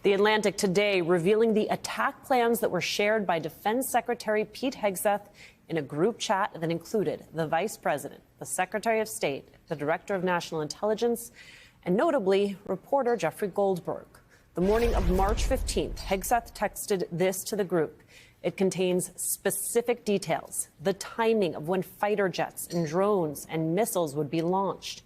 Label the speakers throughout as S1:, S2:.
S1: The Atlantic today revealing the attack plans that were shared by Defense Secretary Pete Hegseth in a group chat that included the Vice President, the Secretary of State, the Director of National Intelligence, and notably, reporter Jeffrey Goldberg. The morning of March 15th, Hegseth texted this to the group. It contains specific details, the timing of when fighter jets and drones and missiles would be launched,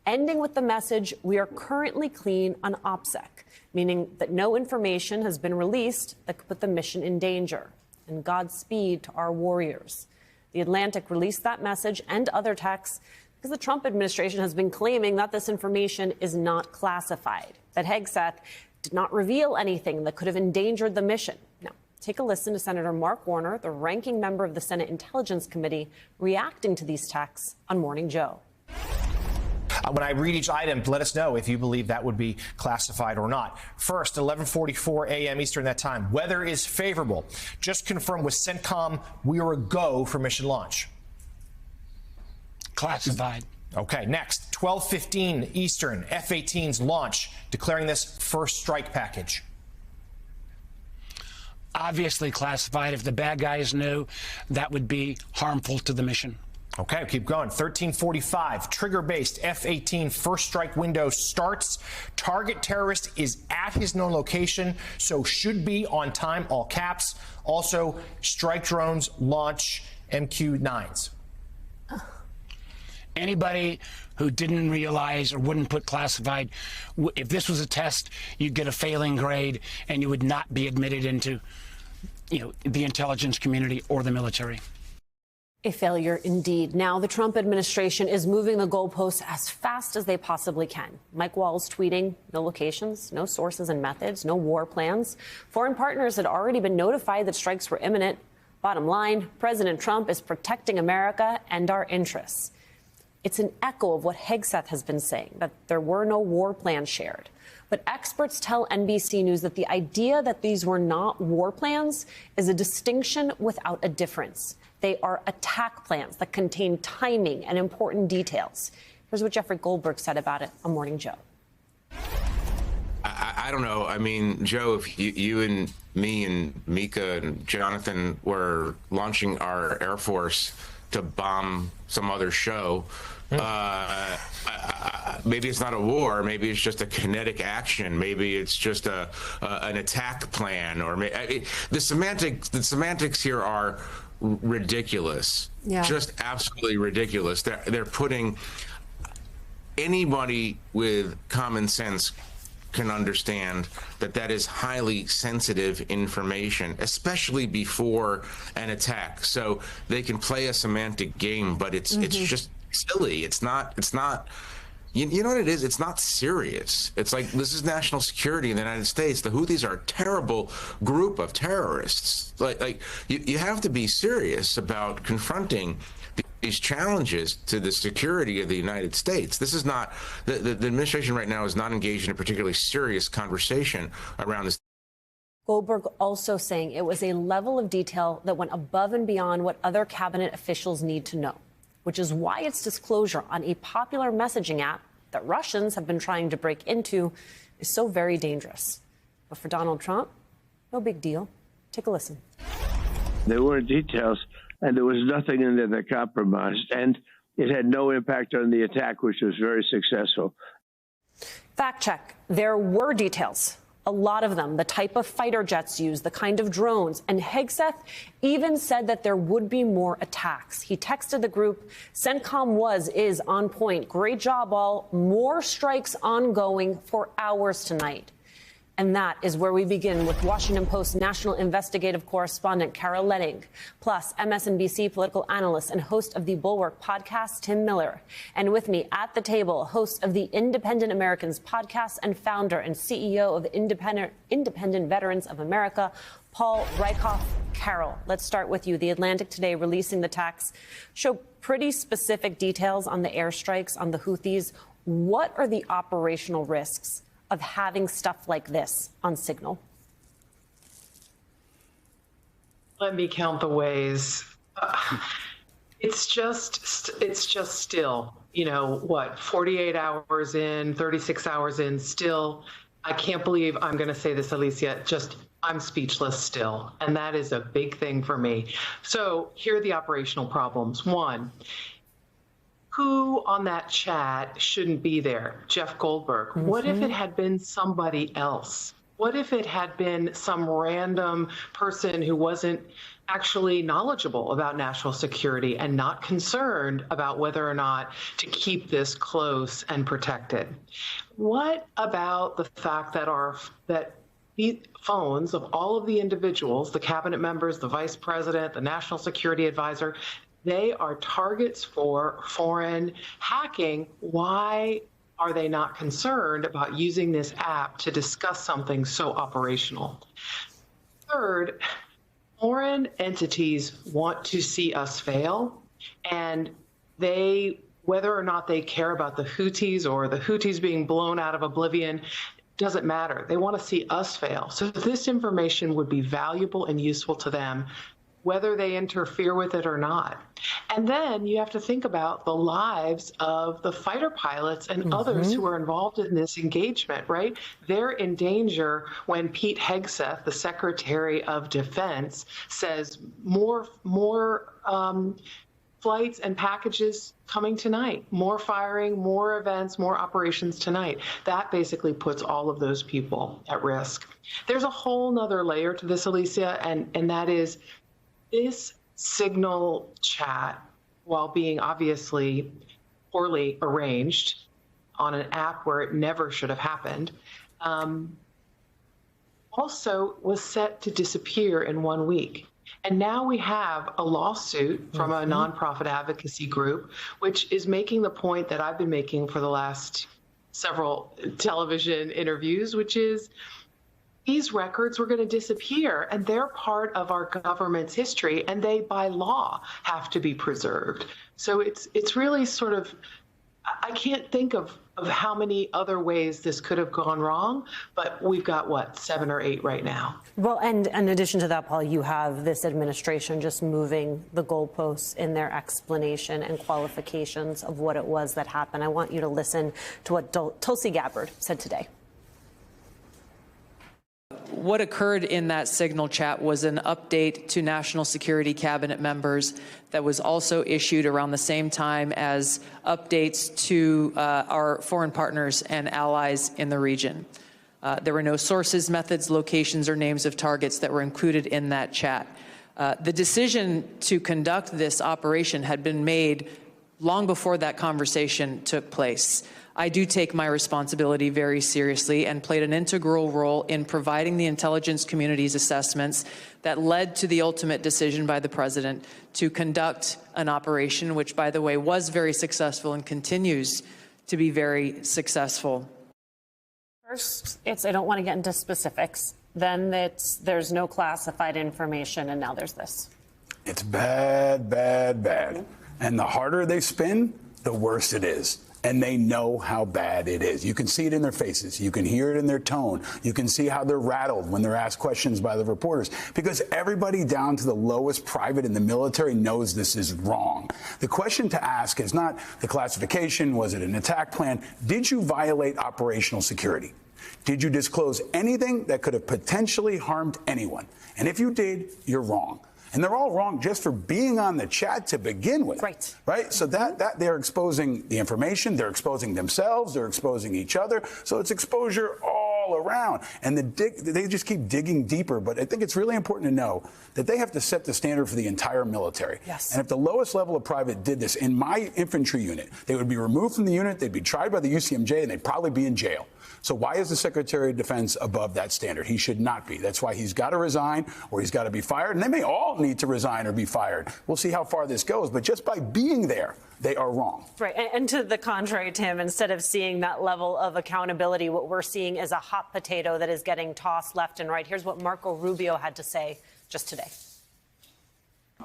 S1: ending with the message, "We are currently clean on OPSEC," meaning that no information has been released that could put the mission in danger. And Godspeed to our warriors. The Atlantic released that message and other texts because the Trump administration has been claiming that this information is not classified, that Hegseth did not reveal anything that could have endangered the mission. Now, take a listen to Senator Mark Warner, the ranking member of the Senate Intelligence Committee, reacting to these texts on Morning Joe.
S2: When I read each item, let us know if you believe that would be classified or not. First, 11:44 a.m. Eastern that time. Weather is favorable. Just confirmed with CENTCOM we are a go for mission launch.
S3: Classified.
S2: Okay, next, 12:15 Eastern, F-18s launch, declaring this first strike package.
S3: Obviously classified. If the bad guys knew, that would be harmful to the mission.
S2: Okay, keep going. 13:45, trigger-based F-18 first strike window starts. Target terrorist is at his known location, so should be on time, all caps. Also, strike drones launch MQ-9s.
S3: Anybody who didn't realize or wouldn't put classified, if this was a test, you'd get a failing grade and you would not be admitted into, the intelligence community or the military.
S1: A failure indeed. Now the Trump administration is moving the goalposts as fast as they possibly can. Mike Walls tweeting, no locations, no sources and methods, no war plans. Foreign partners had already been notified that strikes were imminent. Bottom line, President Trump is protecting America and our interests. It's an echo of what Hegseth has been saying, that there were no war plans shared. But experts tell NBC News that the idea that these were not war plans is a distinction without a difference. They are attack plans that contain timing and important details. Here's what Jeffrey Goldberg said about it on Morning Joe.
S4: I don't know. I mean, Joe, if you and me and Mika and Jonathan were launching our Air Force to bomb some other show, maybe it's not a war. Maybe it's just a kinetic action. Maybe it's just an attack plan. Or the semantics here are ridiculous. Yeah. Just absolutely ridiculous. They're putting anybody with common sense can understand that is highly sensitive information, especially before an attack. So they can play a semantic game, but it's just silly. It's not. You know what it is? It's not serious. It's like, this is national security in the United States. The Houthis are a terrible group of terrorists. Like you have to be serious about confronting these challenges to the security of the United States. This is not, the administration right now is not engaged in a particularly serious conversation around this.
S1: Goldberg also saying it was a level of detail that went above and beyond what other cabinet officials need to know, which is why its disclosure on a popular messaging app that Russians have been trying to break into is so very dangerous. But for Donald Trump, no big deal. Take a listen.
S5: There were details, and there was nothing in there that compromised, and it had no impact on the attack, which was very successful.
S1: Fact check. There were details. A lot of them, the type of fighter jets used, the kind of drones. And Hegseth even said that there would be more attacks. He texted the group, CENTCOM is on point. Great job, all. More strikes ongoing for hours tonight. And that is where we begin with Washington Post national investigative correspondent Carol Leonnig, plus MSNBC political analyst and host of the Bulwark podcast, Tim Miller. And with me at the table, host of the Independent Americans podcast and founder and CEO of Independent Veterans of America, Paul Rieckhoff. Carol, let's start with you. The Atlantic today releasing the texts show pretty specific details on the airstrikes on the Houthis. What are the operational risks of having stuff like this on signal?
S6: Let me count the ways. It's just still, 48 hours in, 36 hours in, still I can't believe I'm going to say this, Alicia, I'm speechless still. And that is a big thing for me. So here are the operational problems. One, who on that chat shouldn't be there? Jeff Goldberg. Mm-hmm. What if it had been somebody else? What if it had been some random person who wasn't actually knowledgeable about national security and not concerned about whether or not to keep this close and protected? What about the fact that the phones of all of the individuals, the cabinet members, the vice president, the national security advisor, they are targets for foreign hacking? Why are they not concerned about using this app to discuss something so operational? Third, foreign entities want to see us fail, and whether or not they care about the Houthis or the Houthis being blown out of oblivion, doesn't matter. They want to see us fail. So this information would be valuable and useful to them, whether they interfere with it or not. And then you have to think about the lives of the fighter pilots and others who are involved in this engagement, right? They're in danger when Pete Hegseth, the Secretary of Defense, says more flights and packages coming tonight, more firing, more events, more operations tonight. That basically puts all of those people at risk. There's a whole nother layer to this, Alicia, and that is this Signal chat, while being obviously poorly arranged on an app where it never should have happened, also was set to disappear in 1 week. And now we have a lawsuit from a nonprofit advocacy group, which is making the point that I've been making for the last several television interviews, which is these records were going to disappear, and they're part of our government's history, and they, by law, have to be preserved. So it's really sort of, I can't think of how many other ways this could have gone wrong, but we've got, 7 or 8 right now.
S1: Well, and in addition to that, Paul, you have this administration just moving the goalposts in their explanation and qualifications of what it was that happened. I want you to listen to what Tulsi Gabbard said today.
S7: What occurred in that Signal chat was an update to national security cabinet members that was also issued around the same time as updates to our foreign partners and allies in the region. There were no sources, methods, locations, or names of targets that were included in that chat. The decision to conduct this operation had been made long before that conversation took place. I do take my responsibility very seriously and played an integral role in providing the intelligence community's assessments that led to the ultimate decision by the president to conduct an operation, which, by the way, was very successful and continues to be very successful.
S1: First, I don't want to get into specifics. Then there's no classified information, and now there's this.
S8: It's bad, bad, bad. And the harder they spin, the worse it is. And they know how bad it is. You can see it in their faces. You can hear it in their tone. You can see how they're rattled when they're asked questions by the reporters. Because everybody down to the lowest private in the military knows this is wrong. The question to ask is not the classification, was it an attack plan? Did you violate operational security? Did you disclose anything that could have potentially harmed anyone? And if you did, you're wrong. And they're all wrong just for being on the chat to begin with.
S1: Right.
S8: Right? So that they're exposing the information, they're exposing themselves, they're exposing each other. So it's exposure all around. And they just keep digging deeper. But I think it's really important to know that they have to set the standard for the entire military.
S1: Yes.
S8: And if the lowest level of private did this in my infantry unit, they would be removed from the unit, they'd be tried by the UCMJ, and they'd probably be in jail. So why is the Secretary of Defense above that standard? He should not be. That's why he's got to resign or he's got to be fired. And they may all need to resign or be fired. We'll see how far this goes. But just by being there, they are wrong.
S1: Right. And to the contrary, Tim, instead of seeing that level of accountability, what we're seeing is a hot potato that is getting tossed left and right. Here's what Marco Rubio had to say just today.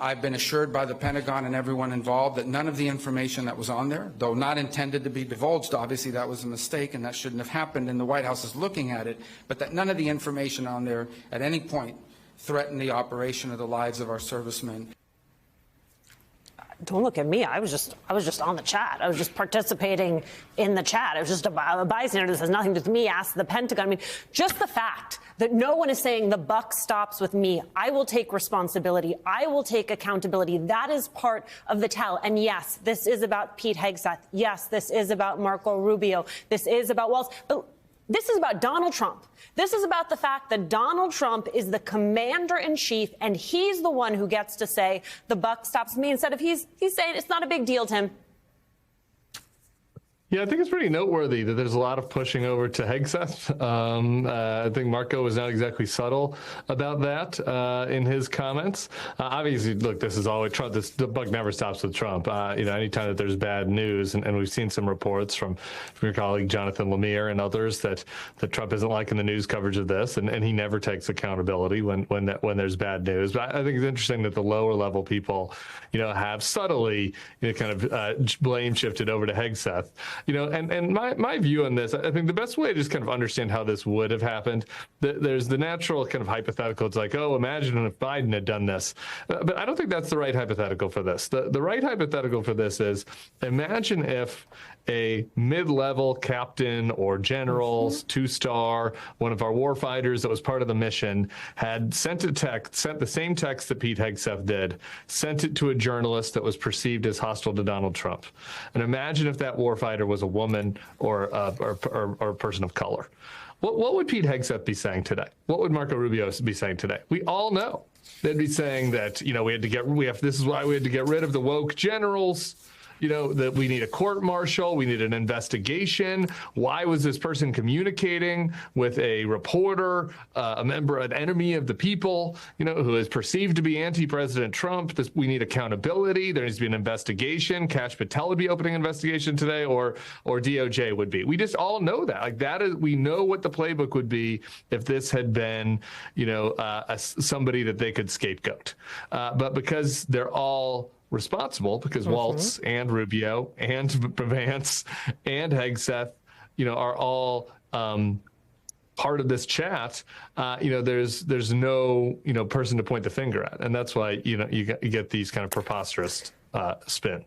S9: I've been assured by the Pentagon and everyone involved that none of the information that was on there, though not intended to be divulged, obviously that was a mistake and that shouldn't have happened, and the White House is looking at it, but that none of the information on there at any point threatened the operation or the lives of our servicemen.
S1: Don't look at me. I was just on the chat. I was just participating in the chat. I was just a bystander. This has nothing to do with me. Ask the Pentagon. I mean, just the fact that no one is saying the buck stops with me. I will take responsibility. I will take accountability. That is part of the tell. And yes, this is about Pete Hegseth. Yes, this is about Marco Rubio. This is about Walz. But this is about Donald Trump. This is about the fact that Donald Trump is the commander-in-chief, and he's the one who gets to say the buck stops with me instead of he's saying it's not a big deal, Tim.
S10: Yeah, I think it's pretty noteworthy that there's a lot of pushing over to Hegseth. I think Marco was not exactly subtle about that in his comments. Obviously, look, this is always Trump. The buck never stops with Trump. Anytime that there's bad news, and we've seen some reports from your colleague Jonathan Lemire and others that Trump isn't liking the news coverage of this, and he never takes accountability when there's bad news. But I think it's interesting that the lower level people, have subtly kind of blame shifted over to Hegseth. And my view on this, I think the best way to just kind of understand how this would have happened, there's the natural kind of hypothetical. It's like, oh, imagine if Biden had done this. But I don't think that's the right hypothetical for this. The right hypothetical for this is, imagine if a mid-level captain or generals, two-star, one of our warfighters that was part of the mission, had sent the same text that Pete Hegseth did, sent it to a journalist that was perceived as hostile to Donald Trump. And imagine if that warfighter was a woman or a person of color. What would Pete Hegseth be saying today? What would Marco Rubio be saying today? We all know they'd be saying that this is why we had to get rid of the woke generals. That we need a court martial, we need an investigation. Why was this person communicating with a reporter, an enemy of the people, who is perceived to be anti-President Trump? We need accountability. There needs to be an investigation. Kash Patel would be opening an investigation today, or DOJ would be. We just all know that. We know what the playbook would be if this had been, somebody that they could scapegoat. But because they're all responsible, because Walz and Rubio and Vance and Hegseth, are all part of this chat. There's no person to point the finger at, and that's why you get these kind of preposterous spin.